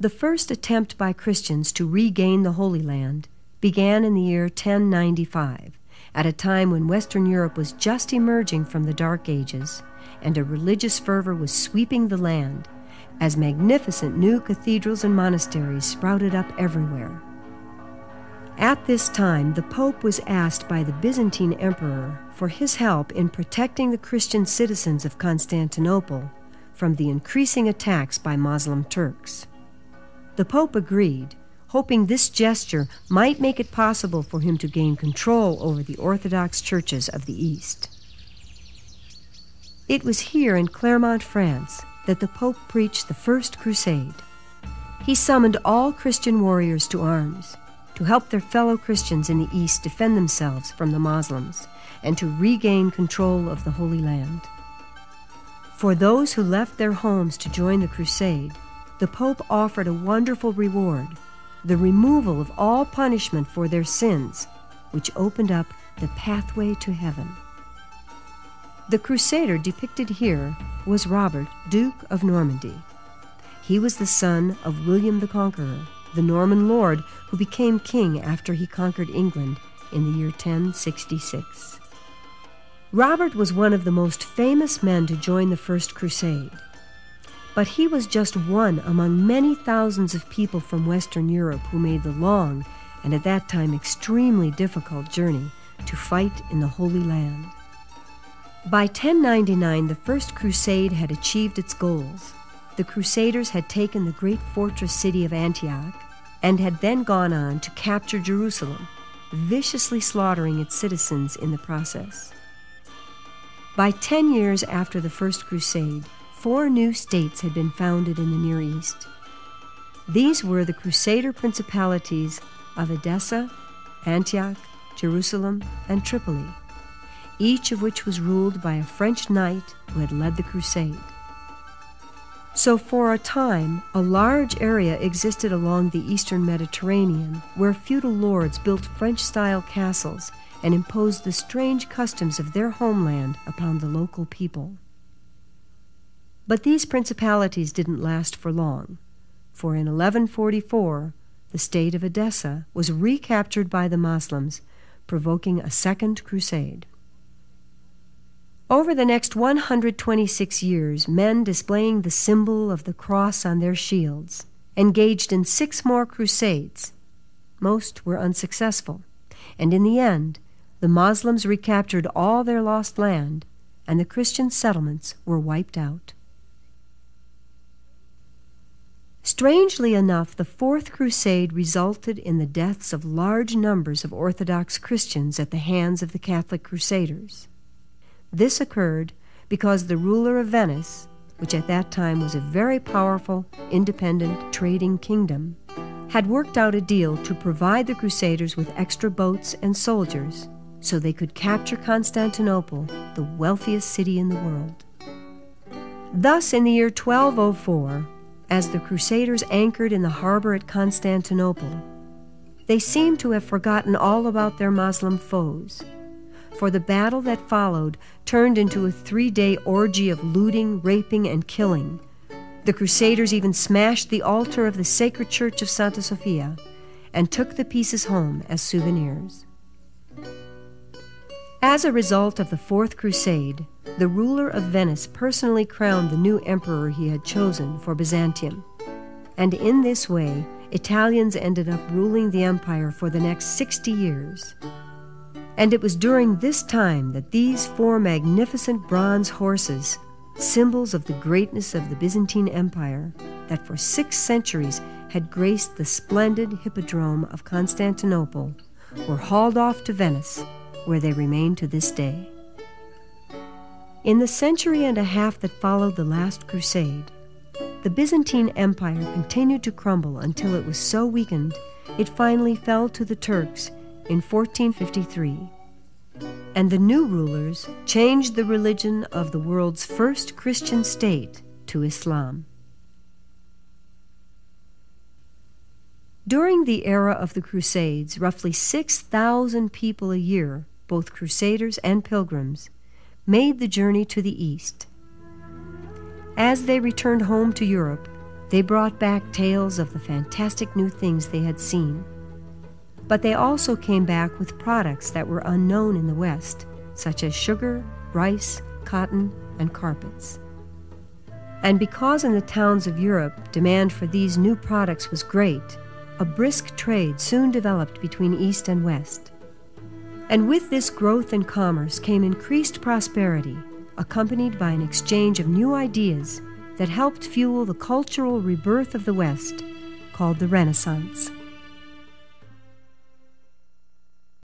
The first attempt by Christians to regain the Holy Land began in the year 1095, at a time when Western Europe was just emerging from the Dark Ages, and a religious fervor was sweeping the land, as magnificent new cathedrals and monasteries sprouted up everywhere. At this time, the Pope was asked by the Byzantine Emperor for his help in protecting the Christian citizens of Constantinople from the increasing attacks by Muslim Turks. The Pope agreed, hoping this gesture might make it possible for him to gain control over the Orthodox churches of the East. It was here in Clermont, France, that the Pope preached the First Crusade. He summoned all Christian warriors to arms, to help their fellow Christians in the East defend themselves from the Muslims and to regain control of the Holy Land. For those who left their homes to join the crusade, the Pope offered a wonderful reward, the removal of all punishment for their sins, which opened up the pathway to heaven. The crusader depicted here was Robert, Duke of Normandy. He was the son of William the Conqueror, the Norman lord who became king after he conquered England in the year 1066. Robert was one of the most famous men to join the First Crusade, but he was just one among many thousands of people from Western Europe who made the long and at that time extremely difficult journey to fight in the Holy Land. By 1099, the First Crusade had achieved its goals. The Crusaders had taken the great fortress city of Antioch and had then gone on to capture Jerusalem, viciously slaughtering its citizens in the process. By 10 years after the First Crusade, 4 new states had been founded in the Near East. These were the Crusader principalities of Edessa, Antioch, Jerusalem, and Tripoli, each of which was ruled by a French knight who had led the crusade. So for a time, a large area existed along the eastern Mediterranean where feudal lords built French-style castles and imposed the strange customs of their homeland upon the local people. But these principalities didn't last for long, for in 1144, the state of Edessa was recaptured by the Muslims, provoking a second crusade. Over the next 126 years, men displaying the symbol of the cross on their shields engaged in 6 more crusades. Most were unsuccessful, and in the end, the Muslims recaptured all their lost land, and the Christian settlements were wiped out. Strangely enough, the Fourth Crusade resulted in the deaths of large numbers of Orthodox Christians at the hands of the Catholic Crusaders. This occurred because the ruler of Venice, which at that time was a very powerful, independent trading kingdom, had worked out a deal to provide the Crusaders with extra boats and soldiers so they could capture Constantinople, the wealthiest city in the world. Thus, in the year 1204, as the Crusaders anchored in the harbor at Constantinople, they seemed to have forgotten all about their Muslim foes, for the battle that followed turned into a 3-day orgy of looting, raping, and killing. The Crusaders even smashed the altar of the sacred church of Santa Sofia and took the pieces home as souvenirs. As a result of the Fourth Crusade, the ruler of Venice personally crowned the new emperor he had chosen for Byzantium, and in this way, Italians ended up ruling the empire for the next 60 years. And it was during this time that these 4 magnificent bronze horses, symbols of the greatness of the Byzantine Empire, that for 6 centuries had graced the splendid hippodrome of Constantinople, were hauled off to Venice, where they remain to this day. In the century and a half that followed the last crusade, the Byzantine Empire continued to crumble until it was so weakened it finally fell to the Turks in 1453, and the new rulers changed the religion of the world's first Christian state to Islam. During the era of the Crusades, roughly 6,000 people a year, both crusaders and pilgrims, made the journey to the East. As they returned home to Europe, They brought back tales of the fantastic new things they had seen. But they also came back with products that were unknown in the West, such as sugar, rice, cotton, and carpets. And because in the towns of Europe demand for these new products was great, a brisk trade soon developed between East and West. And with this growth in commerce came increased prosperity, accompanied by an exchange of new ideas that helped fuel the cultural rebirth of the West, called the Renaissance.